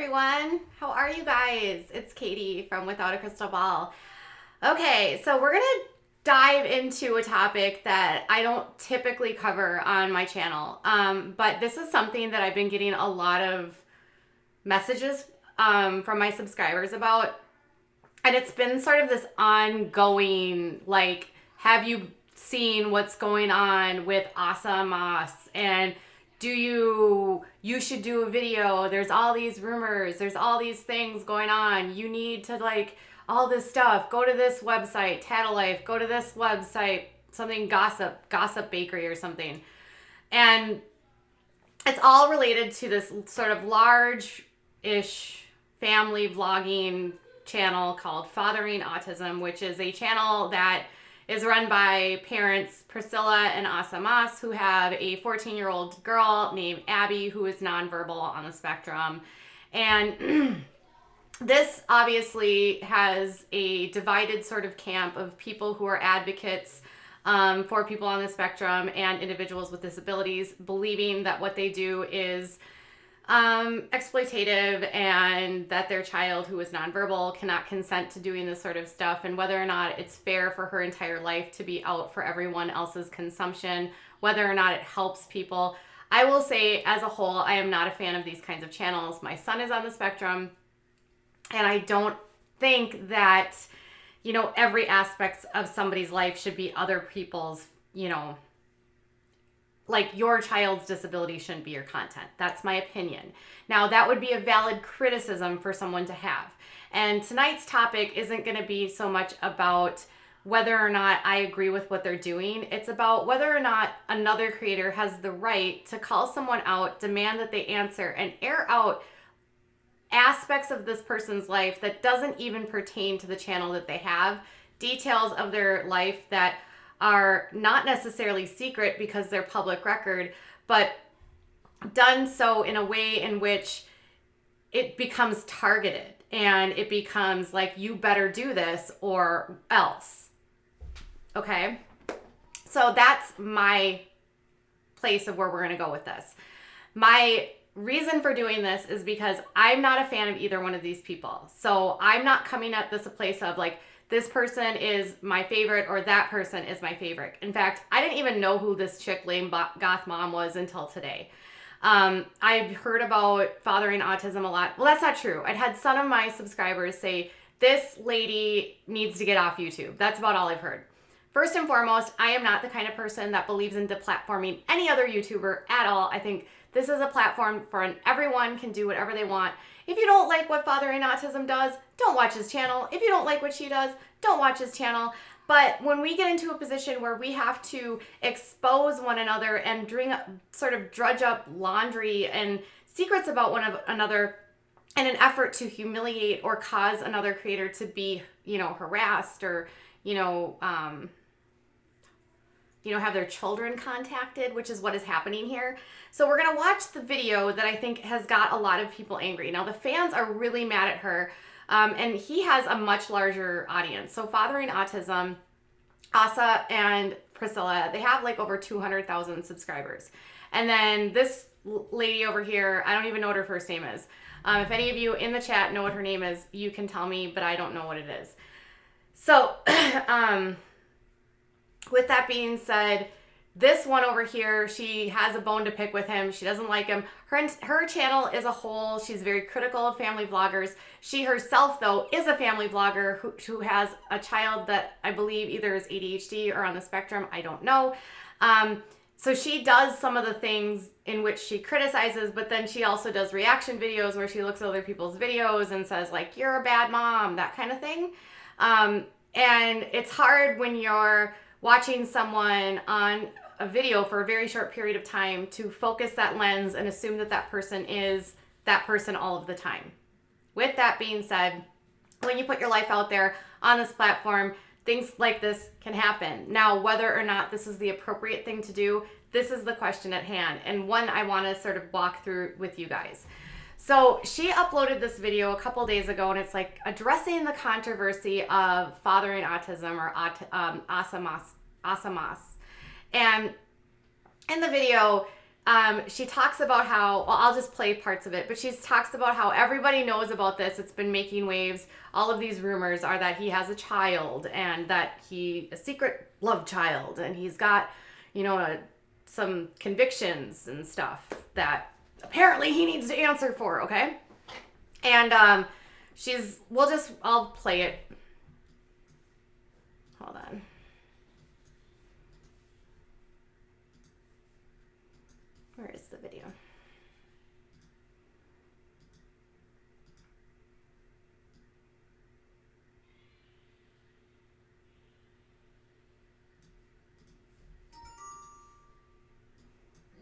everyone. How are you guys? It's Katie from Without a Crystal Ball. Okay, so we're going to dive into a topic that I don't typically cover on my channel, but this is something that I've been getting a lot of messages from my subscribers about, and it's been sort of this ongoing, like, have you seen what's going on with Asamas, and you should do a video, there's all these rumors, there's all these things going on, you need to, like, all this stuff, go to this website, Tattalife, go to this website, something gossip bakery or something. And it's all related to this sort of large-ish family vlogging channel called Fathering Autism, which is a channel that is run by parents Priscilla and Asamas, who have a 14-year-old girl named Abby who is nonverbal on the spectrum. And this obviously has a divided sort of camp of people who are advocates for people on the spectrum and individuals with disabilities, believing that what they do is exploitative and that their child who is nonverbal cannot consent to doing this sort of stuff, and whether or not it's fair for her entire life to be out for everyone else's consumption, whether or not it helps people. I will say, as a whole, I am not a fan of these kinds of channels. My son is on the spectrum, and I don't think that, every aspect of somebody's life should be other people's, like your child's disability shouldn't be your content. That's my opinion. Now, that would be a valid criticism for someone to have. And tonight's topic isn't going to be so much about whether or not I agree with what they're doing. It's about whether or not another creator has the right to call someone out, demand that they answer, and air out aspects of this person's life that doesn't even pertain to the channel that they have, details of their life that are not necessarily secret because they're public record, but done so in a way in which it becomes targeted and it becomes like, you better do this or else. Okay? So that's my place of where we're going to go with this. My reason for doing this is because I'm not a fan of either one of these people. So I'm not coming at this a place of like, this person is my favorite or that person is my favorite. In fact, I didn't even know who this chick lame goth mom was until today. I've heard about Fathering Autism a lot. Well, that's not true. I'd had some of my subscribers say, this lady needs to get off YouTube. That's about all I've heard. First and foremost, I am not the kind of person that believes in deplatforming any other YouTuber at all. I think this is a platform for everyone can do whatever they want. If you don't like what Fathering Autism does, don't watch his channel. If you don't like what she does, don't watch his channel. But when we get into a position where we have to expose one another and drudge up laundry and secrets about one another in an effort to humiliate or cause another creator to be, harassed or, have their children contacted, which is what is happening here. So we're going to watch the video that I think has got a lot of people angry. Now, the fans are really mad at her, and he has a much larger audience. So Fathering Autism, Asa and Priscilla, they have like over 200,000 subscribers. And then this lady over here, I don't even know what her first name is. If any of you in the chat know what her name is, you can tell me, but I don't know what it is. So, with that being said, this one over here, she has a bone to pick with him. She doesn't like him. Her channel as a whole, she's very critical of family vloggers. She herself, though, is a family vlogger who has a child that I believe either is ADHD or on the spectrum. I don't know. So she does some of the things in which she criticizes, but then she also does reaction videos where she looks at other people's videos and says, like, you're a bad mom, that kind of thing. And it's hard when you're watching someone on a video for a very short period of time to focus that lens and assume that that person is that person all of the time. With that being said, when you put your life out there on this platform, things like this can happen. Now, whether or not this is the appropriate thing to do, this is the question at hand, and one I want to sort of walk through with you guys. So she uploaded this video a couple days ago, and it's like addressing the controversy of Fathering Autism or Asamas. And in the video, She talks about how, well, I'll just play parts of it, but she talks about how everybody knows about this. It's been making waves. All of these rumors are that he has a child and that a secret love child, and he's got, some convictions and stuff that apparently he needs to answer for, okay? And I'll play it. Hold on. Where is the video?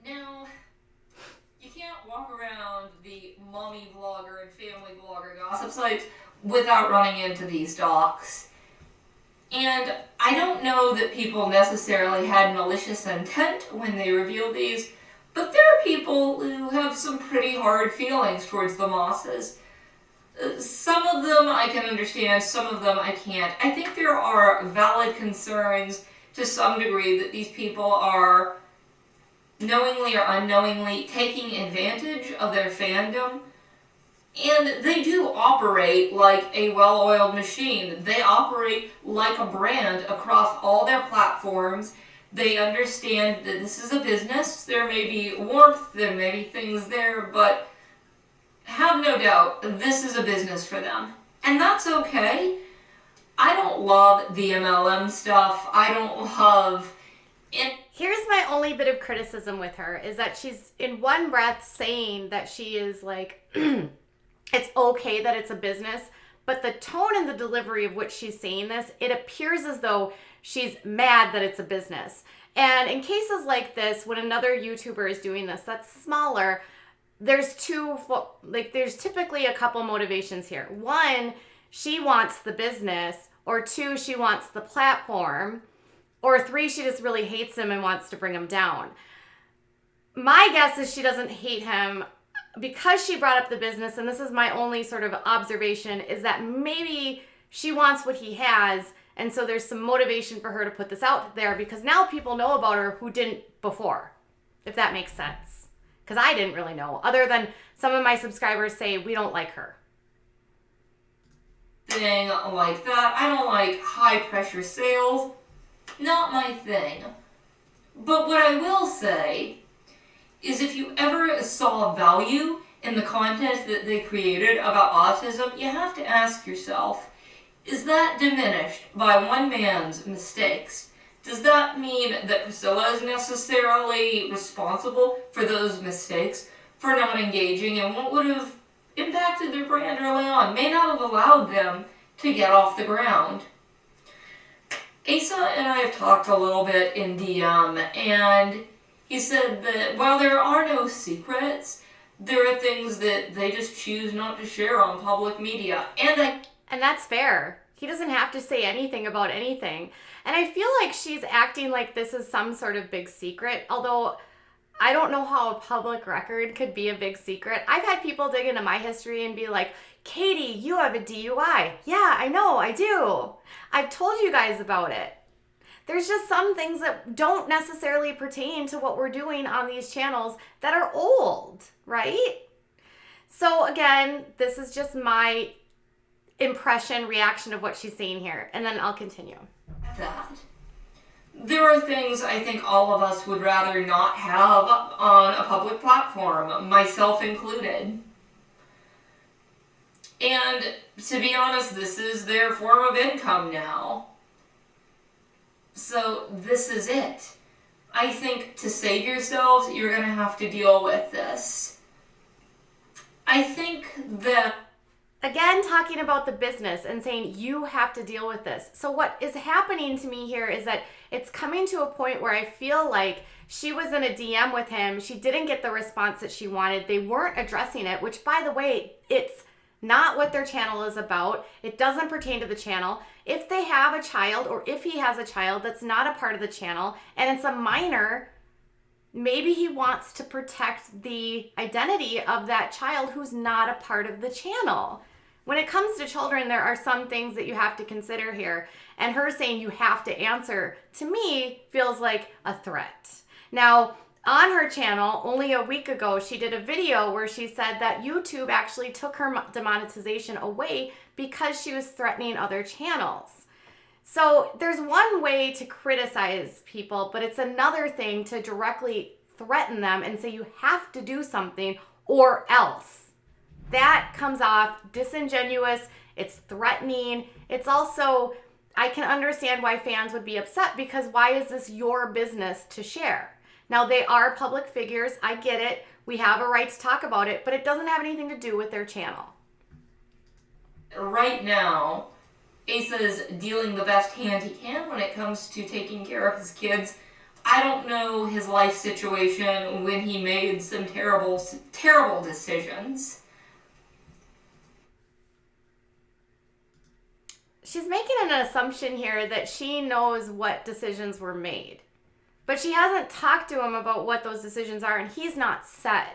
Now, you can't walk around the mommy vlogger and family vlogger gossip sites without running into these docs. And I don't know that people necessarily had malicious intent when they revealed these, but there are people who have some pretty hard feelings towards the Mosses. Some of them I can understand, some of them I can't. I think there are valid concerns to some degree that these people are knowingly or unknowingly taking advantage of their fandom. And they do operate like a well-oiled machine. They operate like a brand across all their platforms. They understand that this is a business. There may be warmth, there may be things there, but have no doubt, this is a business for them. And that's okay. I don't love the MLM stuff. I don't love it. Here's my only bit of criticism with her, is that she's in one breath saying that she is like, it's okay that it's a business, but the tone and the delivery of which she's saying this, it appears as though she's mad that it's a business. And in cases like this, when another YouTuber is doing this that's smaller, there's typically a couple motivations here. One, she wants the business, or two, she wants the platform, or three, she just really hates him and wants to bring him down. My guess is she doesn't hate him because she brought up the business, and this is my only sort of observation, is that maybe she wants what he has, and so there's some motivation for her to put this out there because now people know about her who didn't before, if that makes sense. Because I didn't really know, other than some of my subscribers say we don't like her. Thing like that. I don't like high pressure sales. Not my thing. But what I will say is if you ever saw value in the content that they created about autism, you have to ask yourself, is that diminished by one man's mistakes? Does that mean that Priscilla is necessarily responsible for those mistakes, for not engaging in what would have impacted their brand early on, may not have allowed them to get off the ground? Asa and I have talked a little bit in DM, and he said that while there are no secrets, there are things that they just choose not to share on public media. And that's fair. He doesn't have to say anything about anything. And I feel like she's acting like this is some sort of big secret, although I don't know how a public record could be a big secret. I've had people dig into my history and be like, Katie, you have a DUI. Yeah, I know, I do. I've told you guys about it. There's just some things that don't necessarily pertain to what we're doing on these channels that are old, right? So again, this is just my reaction of what she's saying here, and then I'll continue. That. There are things I think all of us would rather not have on a public platform, myself included. And to be honest, this is their form of income now. So this is it. I think to save yourselves, you're going to have to deal with this. I think that... Again, talking about the business and saying you have to deal with this. So what is happening to me here is that it's coming to a point where I feel like she was in a DM with him. She didn't get the response that she wanted. They weren't addressing it, which, by the way, it's not what their channel is about. It doesn't pertain to the channel. If they have a child, or if he has a child that's not a part of the channel and it's a minor, maybe he wants to protect the identity of that child who's not a part of the channel. When it comes to children, there are some things that you have to consider here. And her saying you have to answer, to me, feels like a threat. Now, On her channel, only a week ago, she did a video where she said that YouTube actually took her demonetization away because she was threatening other channels. So there's one way to criticize people, but it's another thing to directly threaten them and say you have to do something or else. That comes off disingenuous, it's threatening. It's also, I can understand why fans would be upset because why is this your business to share? Now, they are public figures. I get it. We have a right to talk about it, but it doesn't have anything to do with their channel. Right now, Asa is dealing the best hand he can when it comes to taking care of his kids. I don't know his life situation when he made some terrible, terrible decisions. She's making an assumption here that she knows what decisions were made. But she hasn't talked to him about what those decisions are, and he's not said.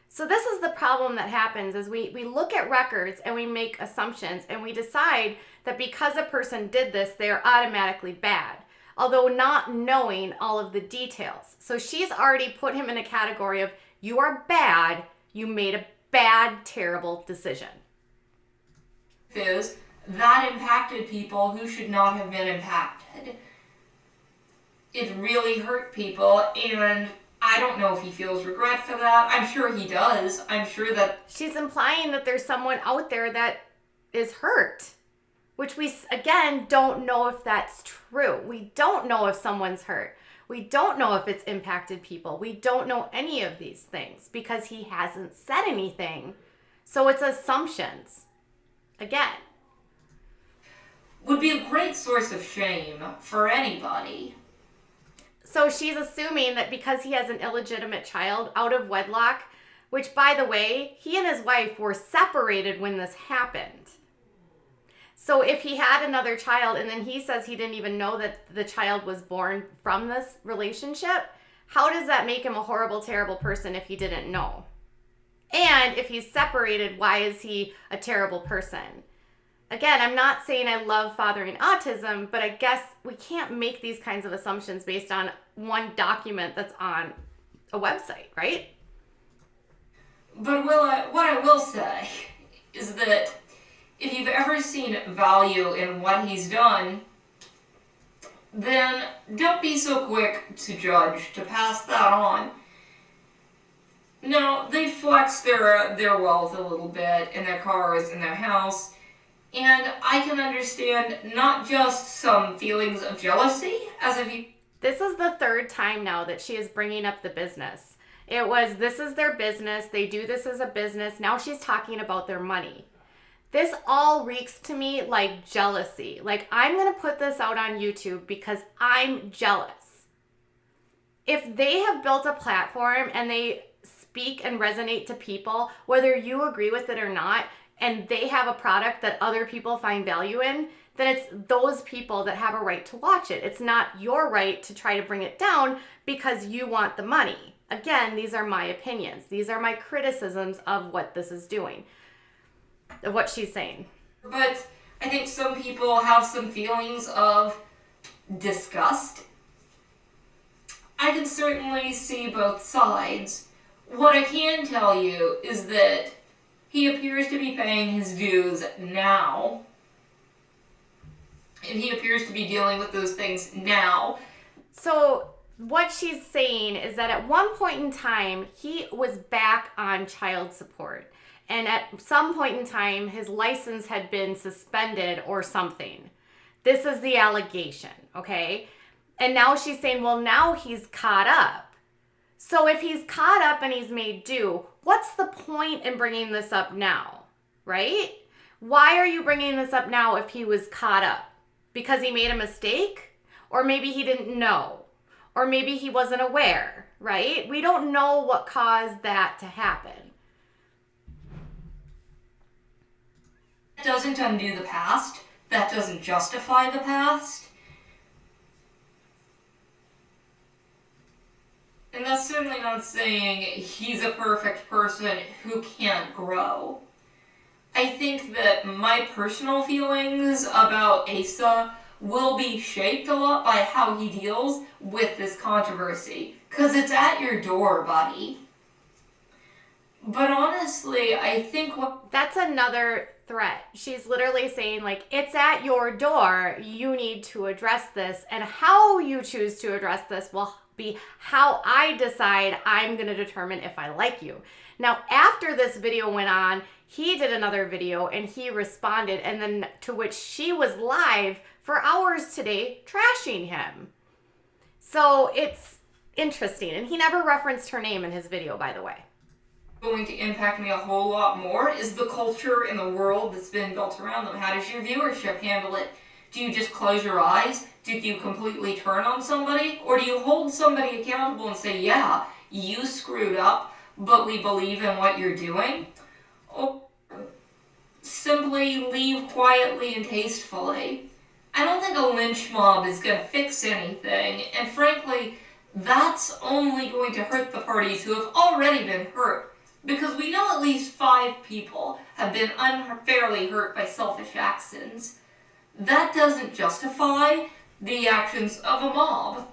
So this is the problem that happens is we look at records and we make assumptions and we decide that because a person did this, they are automatically bad, although not knowing all of the details. So she's already put him in a category of you are bad, you made a bad, terrible decision. That impacted people who should not have been impacted. It really hurt people, and I don't know if he feels regret for that. I'm sure he does. I'm sure that... She's implying that there's someone out there that is hurt, which we, again, don't know if that's true. We don't know if someone's hurt. We don't know if it's impacted people. We don't know any of these things because he hasn't said anything. So it's assumptions. Again. Would be a great source of shame for anybody. So she's assuming that because he has an illegitimate child out of wedlock, which, by the way, he and his wife were separated when this happened. So if he had another child and then he says he didn't even know that the child was born from this relationship, how does that make him a horrible, terrible person if he didn't know? And if he's separated, why is he a terrible person? Again, I'm not saying I love Fathering Autism, but I guess we can't make these kinds of assumptions based on one document that's on a website, right? But what I will say is that if you've ever seen value in what he's done, then don't be so quick to judge, to pass that on. No, they flex their wealth a little bit in their cars, in their house. And I can understand not just some feelings of jealousy, as if you... This is the third time now that she is bringing up the business. It was, this is their business. They do this as a business. Now she's talking about their money. This all reeks to me like jealousy. Like, I'm going to put this out on YouTube because I'm jealous. If they have built a platform and they speak and resonate to people, whether you agree with it or not, and they have a product that other people find value in, then it's those people that have a right to watch it. It's not your right to try to bring it down because you want the money. Again, these are my opinions. These are my criticisms of what this is doing, of what she's saying. But I think some people have some feelings of disgust. I can certainly see both sides. What I can tell you is that he appears to be paying his dues now. And he appears to be dealing with those things now. So what she's saying is that at one point in time, he was back on child support. And at some point in time, his license had been suspended or something. This is the allegation, okay? And now she's saying, well, now he's caught up. So if he's caught up and he's made due, what's the point in bringing this up now, right? Why are you bringing this up now if he was caught up? Because he made a mistake? Or maybe he didn't know? Or maybe he wasn't aware, right? We don't know what caused that to happen. That doesn't undo the past. That doesn't justify the past. And that's certainly not saying he's a perfect person who can't grow. I think that my personal feelings about Asa will be shaped a lot by how he deals with this controversy. Because it's at your door, buddy. But honestly, I think that's another threat. She's literally saying, like, it's at your door. You need to address this. And how you choose to address this will be how I decide I'm going to determine if I like you. Now, after this video went on, he did another video and he responded, and then to which she was live for hours today trashing him. So it's interesting. And he never referenced her name in his video, by the way. Going to impact me a whole lot more is the culture in the world that's been built around them. How does your viewership handle it? Do you just close your eyes? Do you completely turn on somebody? Or do you hold somebody accountable and say, yeah, you screwed up, but we believe in what you're doing? Or simply leave quietly and tastefully? I don't think a lynch mob is going to fix anything, and frankly, that's only going to hurt the parties who have already been hurt. Because we know at least 5 people have been unfairly hurt by selfish actions. That doesn't justify the actions of a mob.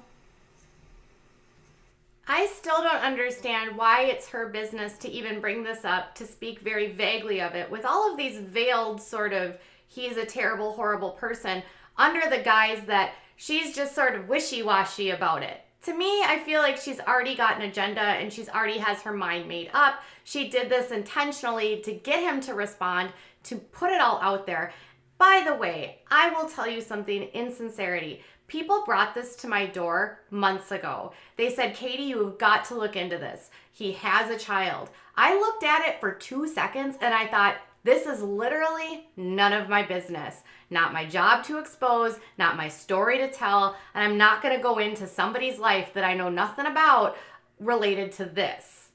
I still don't understand why it's her business to even bring this up, to speak very vaguely of it, with all of these veiled sort of, he's a terrible, horrible person, under the guise that she's just sort of wishy-washy about it. To me, I feel like she's already got an agenda and she's already has her mind made up. She did this intentionally to get him to respond, to put it all out there. By the way, I will tell you something in sincerity. People brought this to my door months ago. They said, Katie, you've got to look into this. He has a child. I looked at it for 2 seconds and I thought, this is literally none of my business. Not my job to expose, not my story to tell, and I'm not going to go into somebody's life that I know nothing about related to this.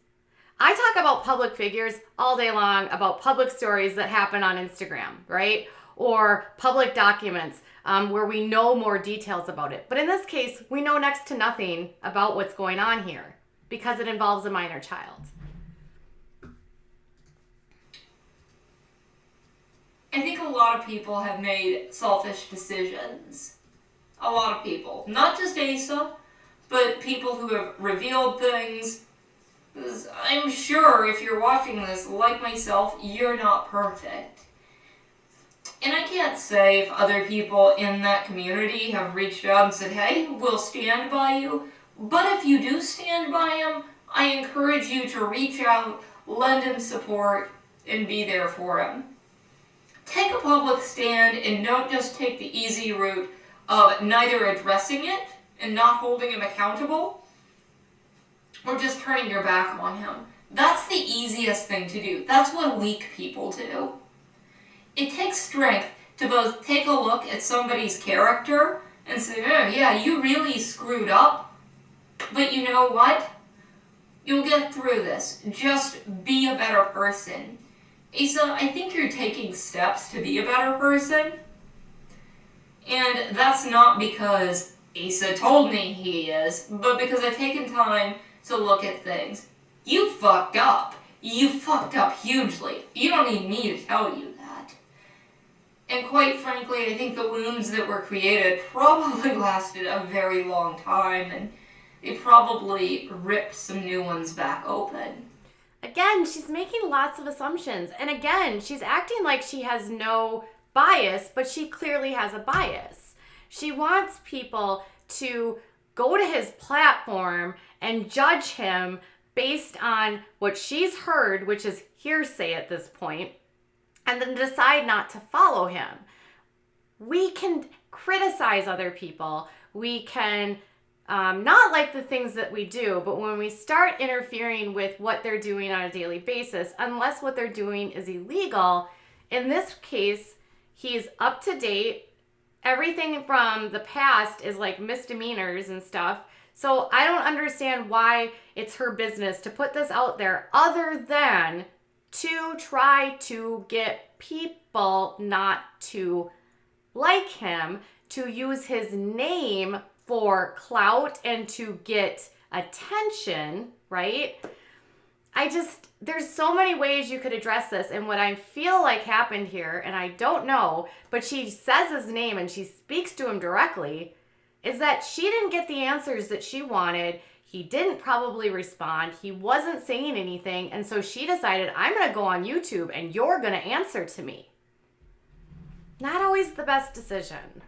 I talk about public figures all day long, about public stories that happen on Instagram, right? Or public documents where we know more details about it. But in this case, we know next to nothing about what's going on here because it involves a minor child. I think a lot of people have made selfish decisions. A lot of people. Not just Asa, but people who have revealed things. I'm sure if you're watching this, like myself, you're not perfect. And I can't say if other people in that community have reached out and said, hey, we'll stand by you. But if you do stand by him, I encourage you to reach out, lend him support, and be there for him. Take a public stand and don't just take the easy route of neither addressing it and not holding him accountable or just turning your back on him. That's the easiest thing to do. That's what weak people do. It takes strength to both take a look at somebody's character and say, oh, yeah, you really screwed up, but you know what? You'll get through this. Just be a better person. Asa, I think you're taking steps to be a better person. And that's not because Asa told me he is, but because I've taken time to look at things. You fucked up. You fucked up hugely. You don't need me to tell you that. And quite frankly, I think the wounds that were created probably lasted a very long time, and they probably ripped some new ones back open. Again, she's making lots of assumptions. And again, she's acting like she has no bias, but she clearly has a bias. She wants people to go to his platform and judge him based on what she's heard, which is hearsay at this point, and then decide not to follow him. We can criticize other people. We can not like the things that we do, but when we start interfering with what they're doing on a daily basis, unless what they're doing is illegal, in this case, he's up to date. Everything from the past is like misdemeanors and stuff. So I don't understand why it's her business to put this out there other than to try to get people not to like him, to use his name for clout and to get attention, right? there's so many ways you could address this. And what I feel like happened here, and I don't know, but she says his name and she speaks to him directly, is that she didn't get the answers that she wanted. He didn't probably respond. He wasn't saying anything. And so she decided, I'm going to go on YouTube and you're going to answer to me. Not always the best decision.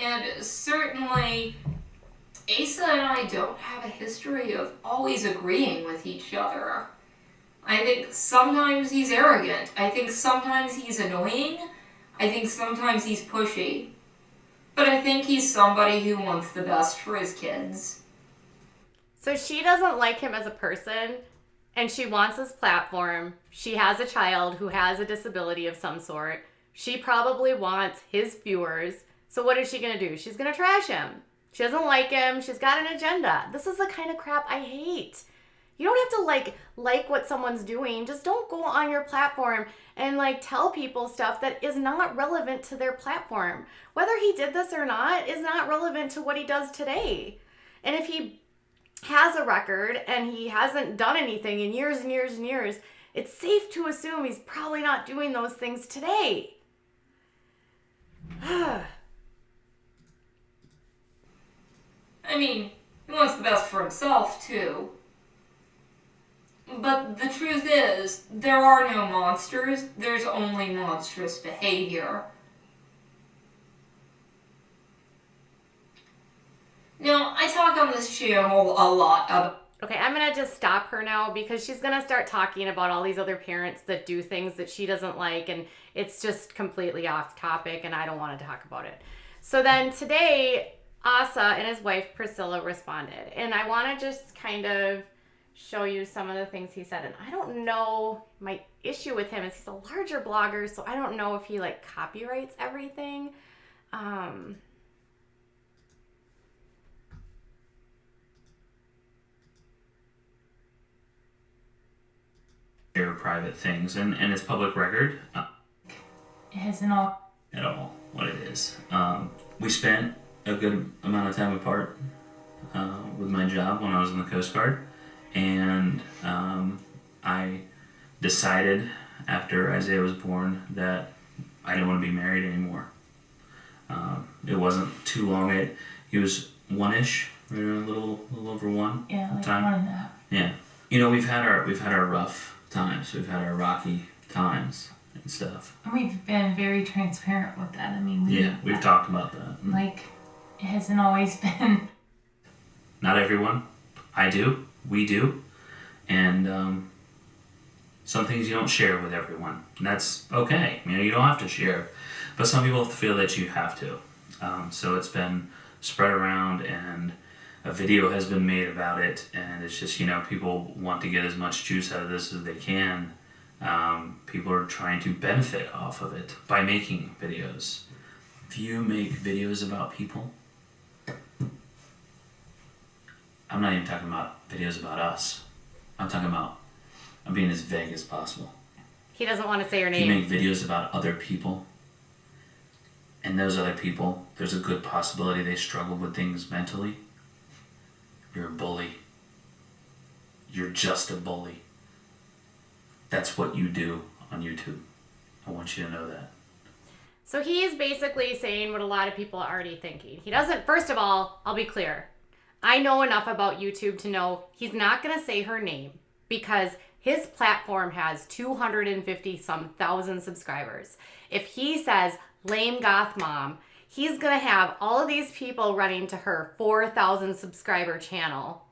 And certainly, Asa and I don't have a history of always agreeing with each other. I think sometimes he's arrogant. I think sometimes he's annoying. I think sometimes he's pushy. But I think he's somebody who wants the best for his kids. So she doesn't like him as a person, and she wants his platform. She has a child who has a disability of some sort. She probably wants his viewers. So what is she going to do? She's going to trash him. She doesn't like him. She's got an agenda. This is the kind of crap I hate. You don't have to like what someone's doing. Just don't go on your platform and tell people stuff that is not relevant to their platform. Whether he did this or not is not relevant to what he does today. And if he has a record and he hasn't done anything in years and years and years, it's safe to assume he's probably not doing those things today. I mean, he wants the best for himself, too. But the truth is, there are no monsters, there's only monstrous behavior. Now, I talk on this channel a lot about... Okay, I'm going to just stop her now because she's going to start talking about all these other parents that do things that she doesn't like, and it's just completely off topic, and I don't want to talk about it. So then today, Asa and his wife Priscilla responded, and I want to just kind of show you some of the things he said. And I don't know, my issue with him is he's a larger blogger, so I don't know if he copyrights everything. Share private things, and it's public record. It hasn't all At all what it is. We spent a good amount of time apart with my job when I was in the Coast Guard, and I decided after Isaiah was born that I didn't want to be married anymore. It wasn't too long. He was one-ish, right around a little over one. Yeah, like time. 1.5. Yeah, you know, we've had our rough times. We've had our rocky times and stuff. And we've been very transparent with that. I mean, we've talked about that. It hasn't always been. Not everyone. I do. We do. And some things you don't share with everyone. And that's okay. You know, you don't have to share. But some people feel that you have to. So it's been spread around, and a video has been made about it. And it's just, you know, people want to get as much juice out of this as they can. People are trying to benefit off of it by making videos. If you make videos about people, I'm not even talking about videos about us. I'm being as vague as possible. He doesn't want to say your If name. you make videos about other people, and those other people, there's a good possibility they struggle with things mentally, you're a bully. You're just a bully. That's what you do on YouTube. I want you to know that. So he's basically saying what a lot of people are already thinking. He doesn't, first of all, I'll be clear. I know enough about YouTube to know he's not going to say her name because his platform has 250-some thousand subscribers. If he says lame goth mom, he's going to have all of these people running to her 4,000 subscriber channel,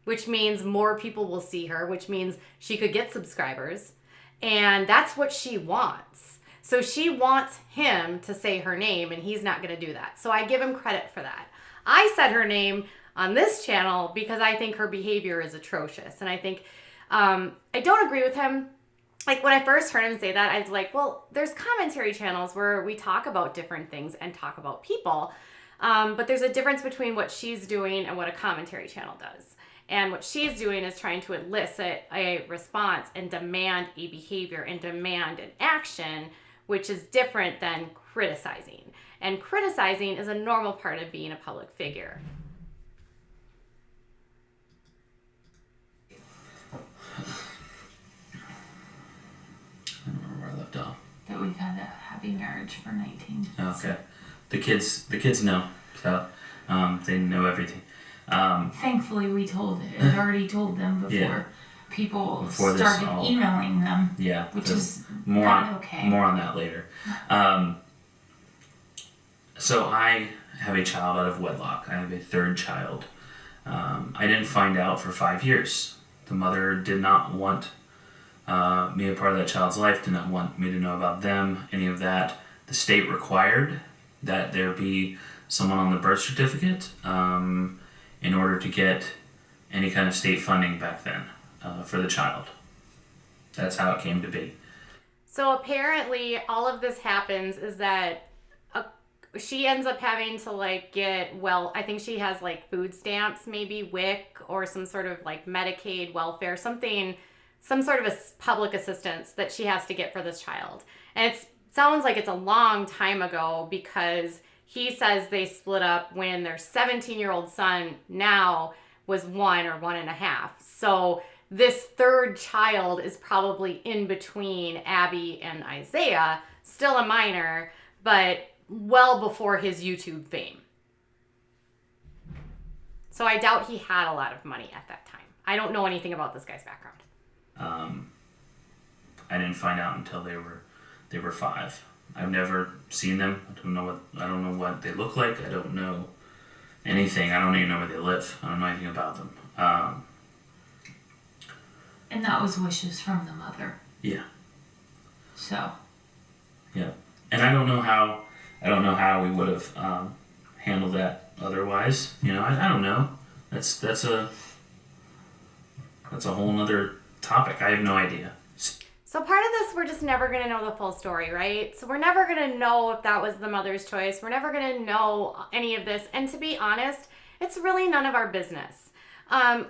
which means more people will see her, which means she could get subscribers. And that's what she wants. So she wants him to say her name, and he's not going to do that. So I give him credit for that. I said her name on this channel because I think her behavior is atrocious. And I think, I don't agree with him. Like when I first heard him say that, I was like, well, there's commentary channels where we talk about different things and talk about people. But there's a difference between what she's doing and what a commentary channel does. And what she's doing is trying to elicit a response and demand a behavior and demand an action, which is different than criticizing. And criticizing is a normal part of being a public figure. I don't remember where I left off. That we've had a happy marriage for 19. Okay. The kids know, so they know everything. Thankfully, we had already told them before Yeah. people Before this started all- emailing them, Yeah, which is more not on, okay. more on that later. So I have a child out of wedlock. I have a third child. I didn't find out for 5 years. The mother did not want me a part of that child's life, did not want me to know about them, any of that. The state required that there be someone on the birth certificate in order to get any kind of state funding back then for the child. That's how it came to be. So apparently all of this happens is that she ends up having to like get, well, I think she has like food stamps, maybe WIC or some sort of like Medicaid, welfare, something, some sort of a public assistance that she has to get for this child. And it sounds like it's a long time ago because he says they split up when their 17-year-old son now was 1 or 1.5. So this third child is probably in between Abby and Isaiah, still a minor, but well before his YouTube fame. So I doubt he had a lot of money at that time. I don't know anything about this guy's background. I didn't find out until they were 5. I've never seen them. I don't know what they look like. I don't know anything. I don't even know where they live. I don't know anything about them. And that was wishes from the mother. Yeah. So. Yeah. And I don't know how we would have handled that otherwise. You know, I don't know. That's a whole nother topic. I have no idea. So part of this, we're just never going to know the full story, right? So we're never going to know if that was the mother's choice. We're never going to know any of this. And to be honest, it's really none of our business.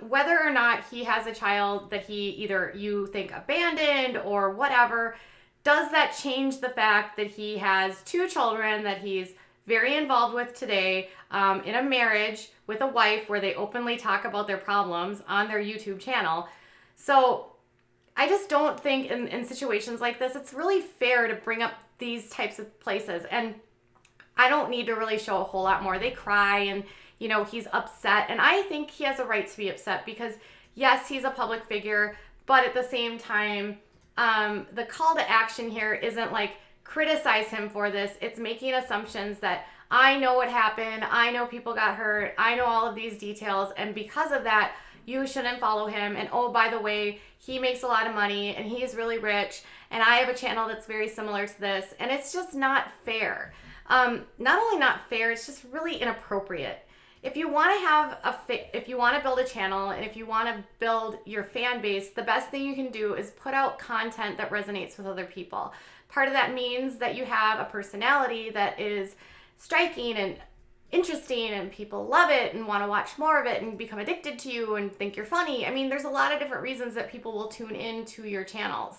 Whether or not he has a child that he either you think abandoned or whatever, does that change the fact that he has 2 children that he's very involved with today, in a marriage with a wife where they openly talk about their problems on their YouTube channel? So I just don't think in situations like this, it's really fair to bring up these types of places. And I don't need to really show a whole lot more. They cry and, you know, he's upset. And I think he has a right to be upset because, yes, he's a public figure. But at the same time, the call to action here isn't like criticize him for this. It's making assumptions that I know what happened. I know people got hurt. I know all of these details. And because of that, you shouldn't follow him. And oh, by the way, he makes a lot of money and he's really rich. And I have a channel that's very similar to this. And it's just not fair. Not only not fair, it's just really inappropriate. If you want to have if you want to build a channel and if you want to build your fan base, the best thing you can do is put out content that resonates with other people. Part of that means that you have a personality that is striking and interesting and people love it and want to watch more of it and become addicted to you and think you're funny. I mean, there's a lot of different reasons that people will tune into your channels.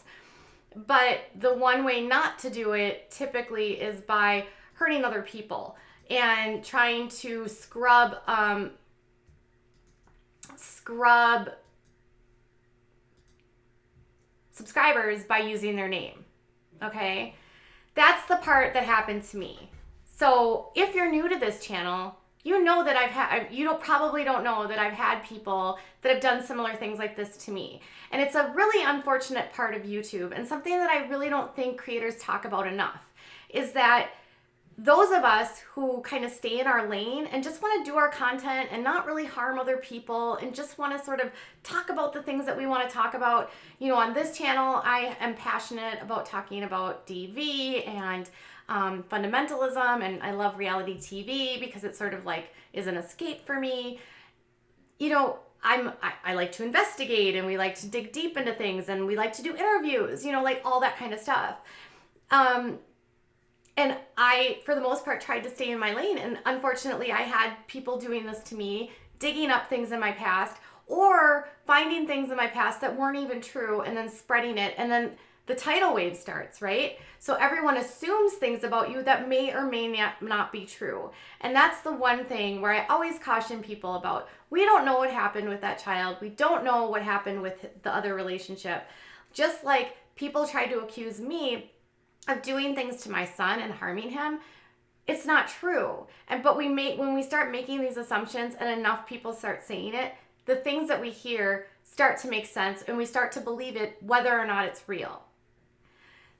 But the one way not to do it typically is by hurting other people and trying to scrub subscribers by using their name. Okay? That's the part that happened to me. So if you're new to this channel, you know that probably don't know that I've had people that have done similar things like this to me. And it's a really unfortunate part of YouTube and something that I really don't think creators talk about enough is that those of us who kind of stay in our lane and just want to do our content and not really harm other people and just want to sort of talk about the things that we want to talk about. You know, on this channel, I am passionate about talking about DV and fundamentalism, and I love reality TV because it sort of like is an escape for me. You know, I like to investigate and we like to dig deep into things and we like to do interviews, you know, like all that kind of stuff. And I, for the most part, tried to stay in my lane. And unfortunately, I had people doing this to me, digging up things in my past or finding things in my past that weren't even true and then spreading it. And then the tidal wave starts, right? So everyone assumes things about you that may or may not be true. And that's the one thing where I always caution people about. We don't know what happened with that child. We don't know what happened with the other relationship. Just like people try to accuse me of doing things to my son and harming him, it's not true. But when we start making these assumptions and enough people start saying it, the things that we hear start to make sense and we start to believe it whether or not it's real.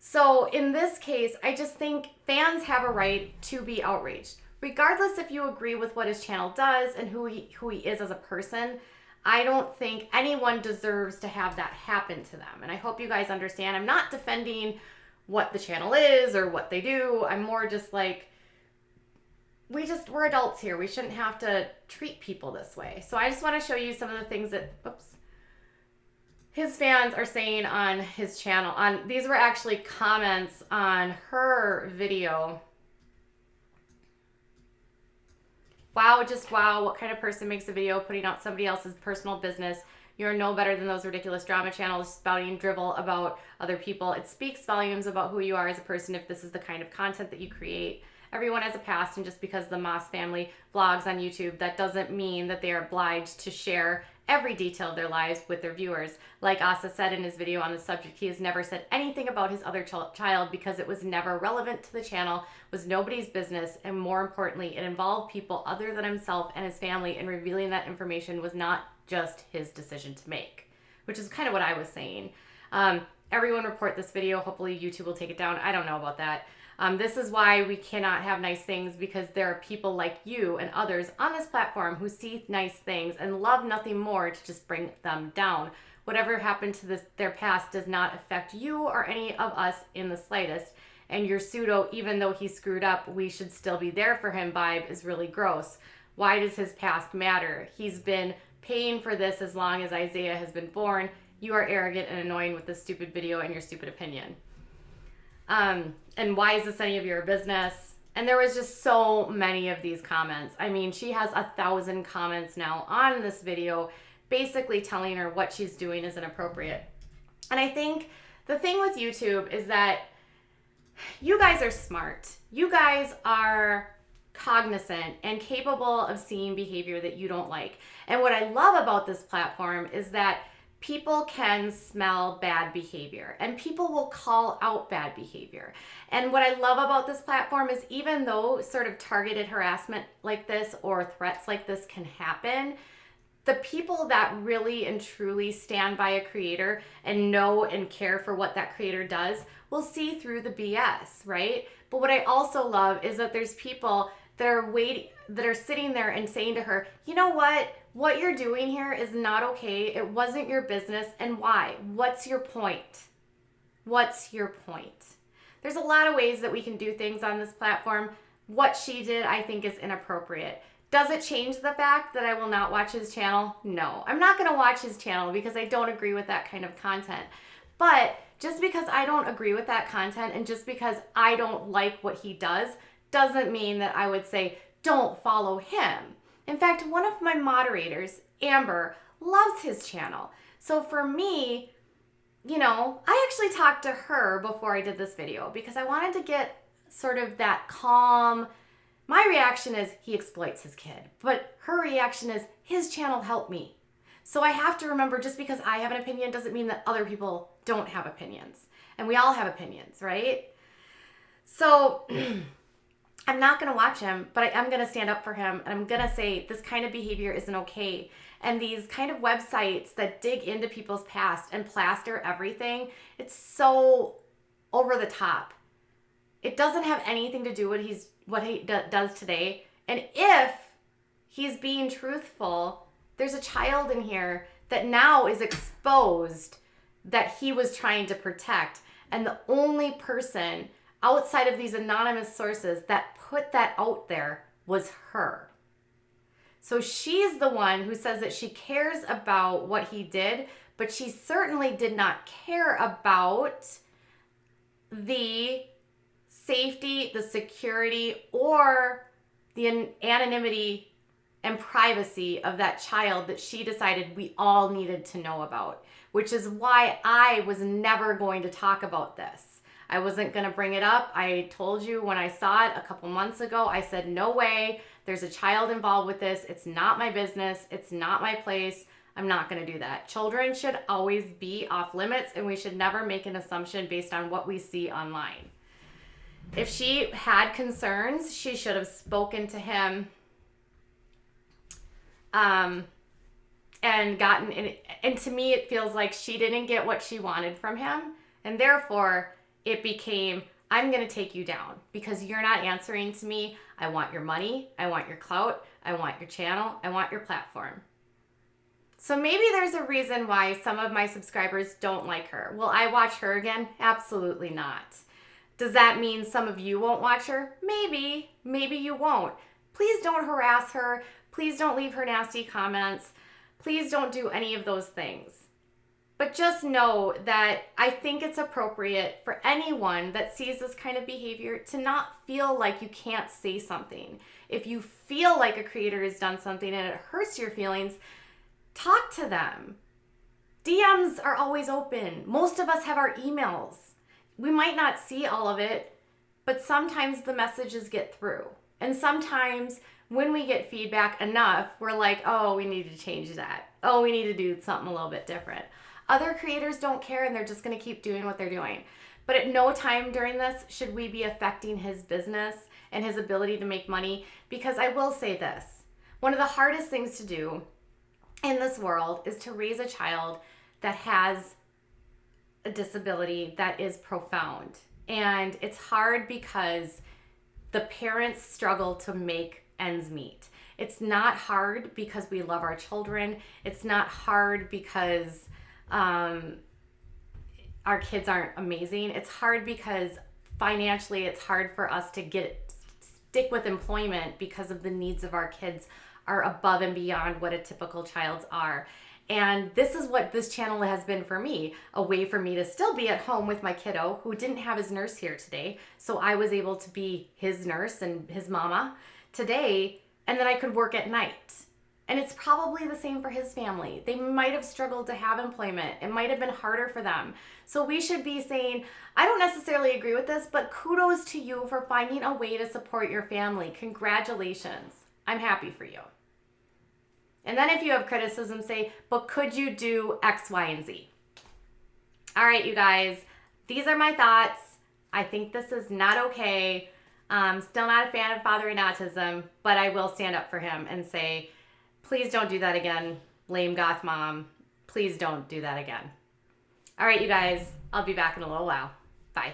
So in this case, I just think fans have a right to be outraged. Regardless if you agree with what his channel does and who he is as a person, I don't think anyone deserves to have that happen to them. And I hope you guys understand. I'm not defending what the channel is or what they do. I'm more just like, we're adults here. We shouldn't have to treat people this way. So I just want to show you some of the things that, his fans are saying on his channel. These were actually comments on her video. Wow, just wow. What kind of person makes a video putting out somebody else's personal business? You're no better than those ridiculous drama channels spouting drivel about other people. It speaks volumes about who you are as a person if this is the kind of content that you create. Everyone has a past, and just because the Moss family vlogs on YouTube, that doesn't mean that they are obliged to share every detail of their lives with their viewers. Like Asa said in his video on the subject, he has never said anything about his other child because it was never relevant to the channel, was nobody's business, and more importantly, it involved people other than himself and his family, and revealing that information was not just his decision to make, which is kind of what I was saying. Everyone report this video. Hopefully YouTube will take it down. I don't know about that. This is why we cannot have nice things, because there are people like you and others on this platform who see nice things and love nothing more to just bring them down. Whatever happened to their past does not affect you or any of us in the slightest. And your pseudo, even though he screwed up, we should still be there for him vibe is really gross. Why does his past matter? He's been paying for this as long as Isaiah has been born. You are arrogant and annoying with this stupid video and your stupid opinion. And why is this any of your business? And there was just so many of these comments. I mean, she has 1,000 comments now on this video, basically telling her what she's doing is inappropriate. And I think the thing with YouTube is that you guys are smart. You guys are cognizant and capable of seeing behavior that you don't like. And what I love about this platform is that people can smell bad behavior and people will call out bad behavior. And what I love about this platform is even though sort of targeted harassment like this or threats like this can happen, the people that really and truly stand by a creator and know and care for what that creator does will see through the BS, right? But what I also love is that there's people that are sitting there and saying to her, you know what you're doing here is not okay. It wasn't your business. And why? What's your point? What's your point? There's a lot of ways that we can do things on this platform. What she did, I think, is inappropriate. Does it change the fact that I will not watch his channel? No, I'm not going to watch his channel because I don't agree with that kind of content. But just because I don't agree with that content and just because I don't like what he does, doesn't mean that I would say, don't follow him. In fact, one of my moderators, Amber, loves his channel. So for me, I actually talked to her before I did this video because I wanted to get sort of that calm. My reaction is he exploits his kid, but her reaction is his channel helped me. So I have to remember, just because I have an opinion doesn't mean that other people don't have opinions. And we all have opinions, right? So I'm not going to watch him, but I am going to stand up for him. And I'm going to say this kind of behavior isn't okay. And these kind of websites that dig into people's past and plaster everything, it's so over the top. It doesn't have anything to do with what he does today. And if he's being truthful, there's a child in here that now is exposed that he was trying to protect. And the only person outside of these anonymous sources that put that out there was her. So she's the one who says that she cares about what he did, but she certainly did not care about the safety, the security, or the anonymity and privacy of that child that she decided we all needed to know about. which is why I was never going to talk about this. I wasn't going to bring it up. I told you when I saw it a couple months ago, I said, no way, there's a child involved with this. It's not my business. It's not my place. I'm not going to do that. Children should always be off limits, and we should never make an assumption based on what we see online. If she had concerns, she should have spoken to him and gotten in. And to me, it feels like she didn't get what she wanted from him. And therefore, it became, I'm going to take you down because you're not answering to me. I want your money. I want your clout. I want your channel. I want your platform. So maybe there's a reason why some of my subscribers don't like her. Will I watch her again? Absolutely not. Does that mean some of you won't watch her? Maybe. Maybe you won't. Please don't harass her. Please don't leave her nasty comments. Please don't do any of those things. But just know that I think it's appropriate for anyone that sees this kind of behavior to not feel like you can't say something. If you feel like a creator has done something and it hurts your feelings, talk to them. DMs are always open. Most of us have our emails. We might not see all of it, but sometimes the messages get through. And sometimes when we get feedback enough, we're like, oh, we need to change that. Oh, we need to do something a little bit different. Other creators don't care and they're just going to keep doing what they're doing. But at no time during this should we be affecting his business and his ability to make money. Because I will say this, one of the hardest things to do in this world is to raise a child that has a disability that is profound. And it's hard because the parents struggle to make ends meet. It's not hard because we love our children. It's not hard because our kids aren't amazing. It's hard because financially it's hard for us to stick with employment because of the needs of our kids are above and beyond what a typical child's are. And this is what this channel has been for me, a way for me to still be at home with my kiddo who didn't have his nurse here today. So I was able to be his nurse and his mama today, and then I could work at night. And it's probably the same for his family. They might have struggled to have employment. It might have been harder for them. So we should be saying, I don't necessarily agree with this, but kudos to you for finding a way to support your family. Congratulations. I'm happy for you. And then if you have criticism, say, but could you do X, Y, and Z? All right, you guys, these are my thoughts. I think this is not okay. Still not a fan of Fathering Autism, but I will stand up for him and say, please don't do that again, lame goth mom. Please don't do that again. All right, you guys, I'll be back in a little while. Bye.